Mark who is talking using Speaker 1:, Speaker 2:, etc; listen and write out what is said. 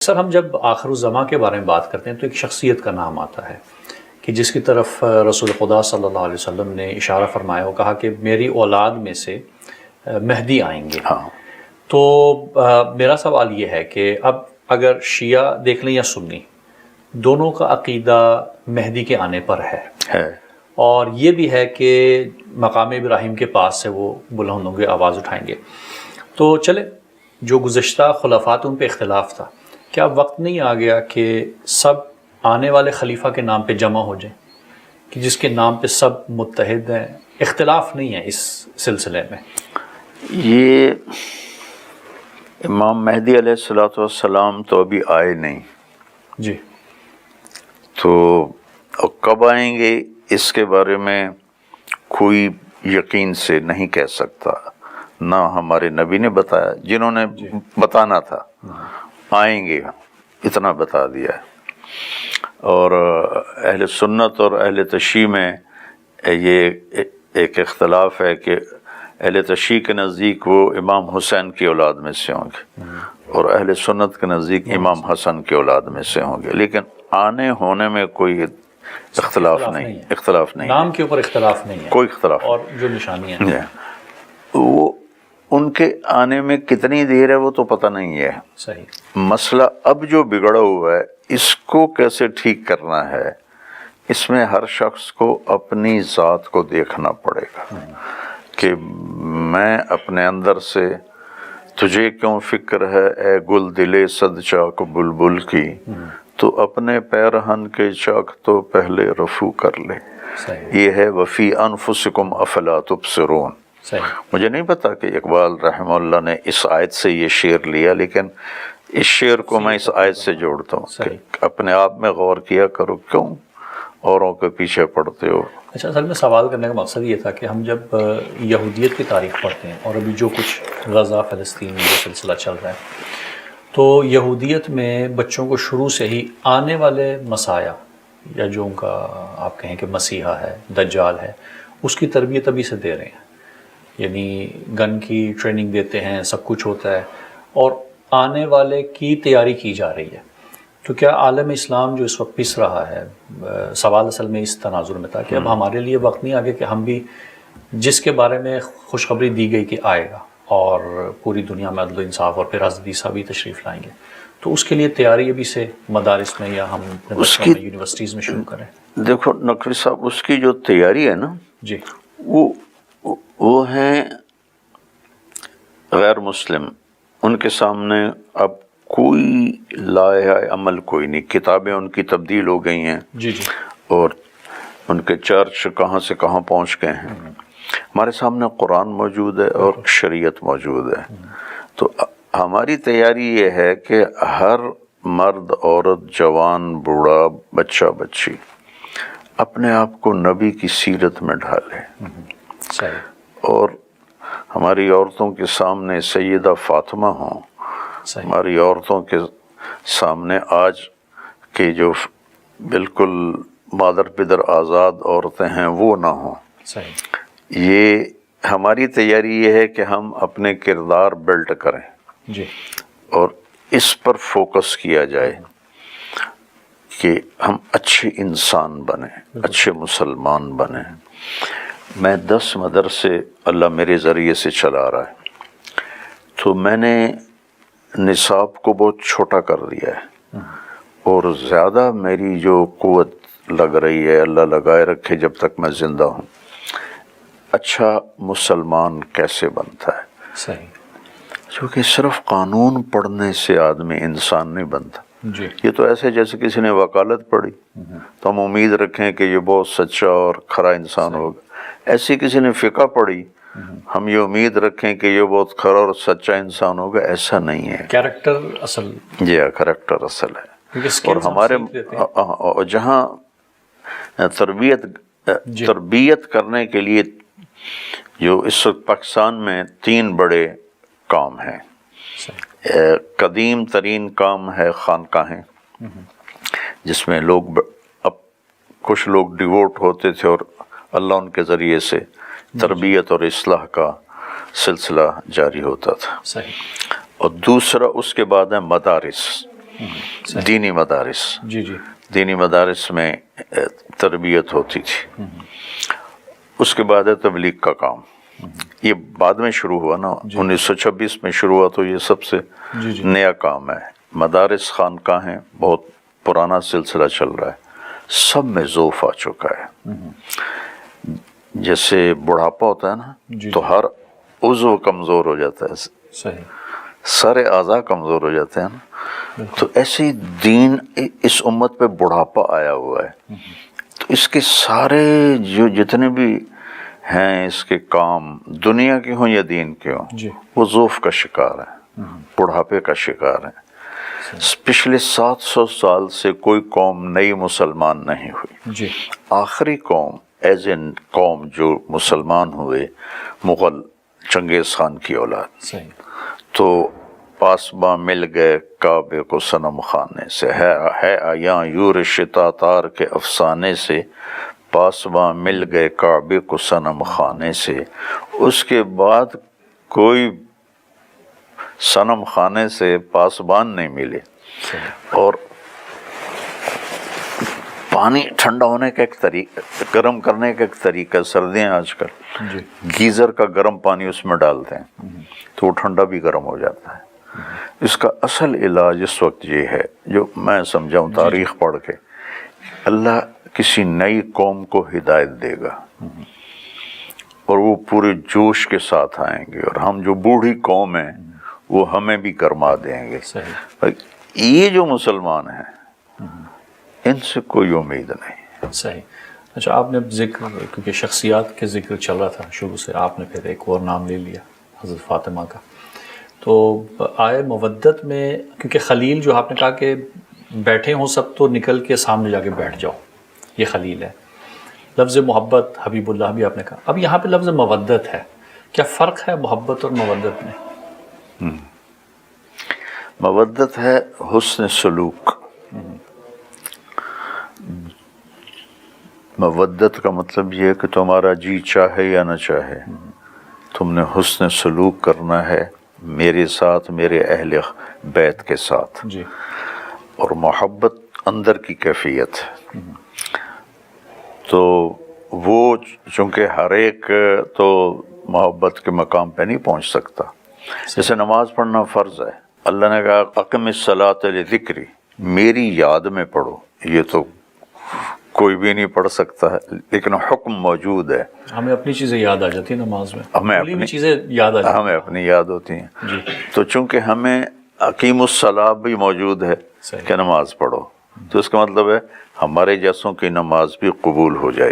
Speaker 1: سر ہم جب آخر الزماں کے بارے میں بات کرتے ہیں تو ایک شخصیت کا نام آتا ہے کہ جس کی طرف رسول خدا صلی اللہ علیہ وسلم نے اشارہ فرمایا اور کہا کہ میری اولاد میں سے مہدی آئیں گے.
Speaker 2: ہاں.
Speaker 1: تو میرا سوال یہ ہے کہ اب اگر شیعہ دیکھ لیں یا سنی دونوں کا عقیدہ مہدی کے آنے پر ہے اور یہ بھی ہے کہ مقام ابراہیم کے پاس سے وہ بلند ہوں گے، آواز اٹھائیں گے. تو چلے جو گزشتہ خلافات ان پہ اختلاف تھا، کیا وقت نہیں آ گیا کہ سب آنے والے خلیفہ کے نام پہ جمع ہو جائیں کہ جس کے نام پہ سب متحد ہیں، اختلاف نہیں ہے اس سلسلے میں؟
Speaker 2: یہ امام مہدی علیہ الصلوۃ والسلام تو ابھی آئے نہیں
Speaker 1: جی.
Speaker 2: تو کب آئیں گے اس کے بارے میں کوئی یقین سے نہیں کہہ سکتا. نہ ہمارے نبی نے بتایا، جنہوں نے بتانا تھا آئیں گے اتنا بتا دیا ہے. اور اہل سنت اور اہل تشیع میں یہ ایک اختلاف ہے کہ اہل تشیع کے نزدیک وہ امام حسین کی اولاد میں سے ہوں گے اور اہل سنت کے نزدیک امام حسن کی اولاد میں سے ہوں گے، لیکن آنے ہونے میں کوئی اختلاف نہیں.
Speaker 1: نام کے اوپر اختلاف نہیں ہے،
Speaker 2: کوئی اختلاف
Speaker 1: اور جو نشانیاں ہیں
Speaker 2: وہ ان کے آنے میں کتنی دیر ہے وہ تو پتہ نہیں ہے.
Speaker 1: صحیح.
Speaker 2: مسئلہ اب جو بگڑا ہوا ہے اس کو کیسے ٹھیک کرنا ہے، اس میں ہر شخص کو اپنی ذات کو دیکھنا پڑے گا کہ میں اپنے اندر سے تجھے کیوں فکر ہے اے گل دلے صد چاک بلبل کی، تو اپنے پیرہن کے چاک تو پہلے رفو کر لے. یہ ہے وفی انفسکم افلا تبصرون. مجھے نہیں پتا کہ اقبال رحمہ اللہ نے اس آیت سے یہ شعر لیا، لیکن اس شعر کو میں اس آیت سے جوڑتا ہوں کہ اپنے آپ میں غور کیا کرو، کیوں اوروں کے پیچھے پڑتے ہو.
Speaker 1: اچھا، اصل میں سوال کرنے کا مقصد یہ تھا کہ ہم جب یہودیت کی تاریخ پڑھتے ہیں اور ابھی جو کچھ غزہ فلسطین میں سلسلہ چل رہا ہے، تو یہودیت میں بچوں کو شروع سے ہی آنے والے مسیح یا جو ان کا آپ کہیں کہ مسیحا ہے، دجال ہے، اس کی تربیت ابھی سے دے رہے ہیں. یعنی گن کی ٹریننگ دیتے ہیں، سب کچھ ہوتا ہے اور آنے والے کی تیاری کی جا رہی ہے. تو کیا عالم اسلام جو اس وقت پس رہا ہے، سوال اصل میں اس تناظر میں تھا کہ اب ہمارے لیے وقت نہیں آگے کہ ہم بھی جس کے بارے میں خوشخبری دی گئی کہ آئے گا اور پوری دنیا میں عدل و انصاف اور پھر حضرت عیسیٰ بھی تشریف لائیں گے، تو اس کے لیے تیاری ابھی سے مدارس میں یا ہم یونیورسٹیز میں شروع کریں؟
Speaker 2: دیکھو نقوی صاحب، اس کی جو تیاری ہے نا
Speaker 1: جی،
Speaker 2: وہ ہیں غیر مسلم. ان کے سامنے اب کوئی لائحہ عمل کوئی نہیں. کتابیں ان کی تبدیل ہو گئی ہیں
Speaker 1: جی
Speaker 2: اور ان کے چرچ کہاں سے کہاں پہنچ گئے ہیں. ہمارے سامنے قرآن موجود ہے اور شریعت موجود ہے. تو ہماری تیاری یہ ہے کہ ہر مرد، عورت، جوان، بوڑھا، بچہ، بچی اپنے آپ کو نبی کی سیرت میں ڈھالے. اور ہماری عورتوں کے سامنے سیدہ فاطمہ ہوں، ہماری عورتوں کے سامنے آج کے جو بالکل مادر پدر آزاد عورتیں ہیں وہ نہ ہوں. یہ ہماری تیاری یہ ہے کہ ہم اپنے کردار بلڈ کریں
Speaker 1: جی،
Speaker 2: اور اس پر فوکس کیا جائے کہ ہم اچھے انسان بنیں، اچھے مسلمان بنیں. میں 10 مدرسے اللہ میرے ذریعے سے چلا رہا ہے، تو میں نے نصاب کو بہت چھوٹا کر دیا ہے اور زیادہ میری جو قوت لگ رہی ہے، اللہ لگائے رکھے جب تک میں زندہ ہوں، اچھا مسلمان کیسے بنتا ہے. کیونکہ صرف قانون پڑھنے سے آدمی انسان نہیں بنتا. یہ تو ایسے جیسے کسی نے وکالت پڑھی تو ہم امید رکھیں کہ یہ بہت سچا اور کھرا انسان ہوگا. ایسی کسی نے فقہ پڑھی ہم یہ امید رکھیں کہ یہ بہت کھرا اور سچا انسان ہوگا. ایسا نہیں ہے.
Speaker 1: کیریکٹر اصل،
Speaker 2: جی ہاں، کریکٹر اصل ہے. اور ہمارے جہاں تربیت کرنے کے لیے جو اس وقت پاکستان میں 3 بڑے کام ہیں. قدیم ترین کام ہے خانقاہیں، جس میں اب کچھ لوگ ڈیووٹ ہوتے تھے اور اللہ ان کے ذریعے سے تربیت اور اصلاح کا سلسلہ جاری ہوتا تھا. اور دوسرا اس کے بعد ہے مدارس. دینی مدارس،
Speaker 1: جی جی
Speaker 2: دینی مدارس میں تربیت ہوتی تھی. اس کے بعد ہے تبلیغ کا کام. یہ بعد میں شروع ہوا نا، 1926 میں شروع ہوا، تو یہ سب سے
Speaker 1: جی جی
Speaker 2: نیا کام ہے. مدارس خانقاہیں بہت پرانا سلسلہ چل رہا ہے، سب میں ضعف آ چکا ہے. جیسے بڑھاپا ہوتا ہے نا،
Speaker 1: جی
Speaker 2: تو ہر عضو کمزور ہو جاتا ہے،
Speaker 1: صحیح.
Speaker 2: سارے اعضاء کمزور ہو جاتے ہیں نا. تو ایسے ہی دین اس امت پہ بڑھاپا آیا ہوا ہے. تو اس کے سارے جو جتنے بھی ہیں اس کے کام، دنیا کے ہوں یا دین کے ہوں،
Speaker 1: جی
Speaker 2: وہ ضعف کا شکار ہے، بڑھاپے کا شکار ہے. پچھلے 700 سال سے کوئی قوم نئی مسلمان نہیں ہوئی.
Speaker 1: جی
Speaker 2: آخری قوم ایز این قوم جو مسلمان ہوئے، مغل چنگیز خان کی اولاد.
Speaker 1: صحیح.
Speaker 2: تو پاسباں مل گئے کعبے کو صنم خانے سے، ہے آیاں یورش تاتار کے افسانے سے. پاسباں مل گئے کعبے کو صنم خانے سے. اس کے بعد کوئی صنم خانے سے پاسبان نہیں ملے. اور پانی ٹھنڈا ہونے کا ایک طریقہ، گرم کرنے کا ایک طریقہ، سردیاں آج کل
Speaker 1: جی
Speaker 2: گیزر کا گرم پانی اس میں ڈالتے ہیں تو وہ ٹھنڈا بھی گرم ہو جاتا ہے. اس کا اصل علاج اس وقت یہ ہے، جو میں سمجھاؤں تاریخ پڑھ کے، اللہ کسی نئی قوم کو ہدایت دے گا اور وہ پورے جوش کے ساتھ آئیں گے، اور ہم جو بوڑھی قوم ہیں وہ ہمیں بھی گرما دیں گے.
Speaker 1: صحیح.
Speaker 2: یہ جو مسلمان ہیں ان سے کوئی امید نہیں.
Speaker 1: صحیح. اچھا، آپ نے ذکر، کیونکہ شخصیات کے ذکر چل رہا تھا شروع سے، آپ نے پھر ایک اور نام لے لیا حضرت فاطمہ کا. تو آئے مودت میں، کیونکہ خلیل جو آپ نے کہا کہ بیٹھے ہوں سب تو نکل کے سامنے جا کے بیٹھ جاؤ، یہ خلیل ہے. لفظ محبت، حبیب اللہ بھی آپ نے کہا. اب یہاں پہ لفظ مودت ہے، کیا فرق ہے محبت اور مودت میں؟
Speaker 2: مودت ہے حسن سلوک. مودت کا مطلب یہ ہے کہ تمہارا جی چاہے یا نہ چاہے، تم نے حسن سلوک کرنا ہے میرے ساتھ، میرے اہل بیت کے ساتھ.
Speaker 1: جی.
Speaker 2: اور محبت اندر کی کیفیت ہے. تو وہ چونکہ ہر ایک تو محبت کے مقام پہ نہیں پہنچ سکتا. جیسے نماز پڑھنا فرض ہے، اللہ نے کہا اقم الصلاۃ لذکری، میری یاد میں پڑھو. یہ تو کوئی بھی نہیں پڑھ سکتا ہے، لیکن حکم موجود ہے.
Speaker 1: ہمیں اپنی چیزیں یاد آ جاتی ہیں نماز میں،
Speaker 2: ہمیں
Speaker 1: بھولی ہوئی
Speaker 2: اپنی
Speaker 1: چیزیں یاد آ جاتی ہیں.
Speaker 2: ہمیں اپنی یاد ہوتی ہیں.
Speaker 1: جی.
Speaker 2: تو چونکہ ہمیں اقیم الصلاۃ بھی موجود ہے
Speaker 1: صحیح.
Speaker 2: کہ نماز پڑھو، تو اس کا مطلب ہے ہمارے جیسوں کی نماز بھی قبول ہو جائے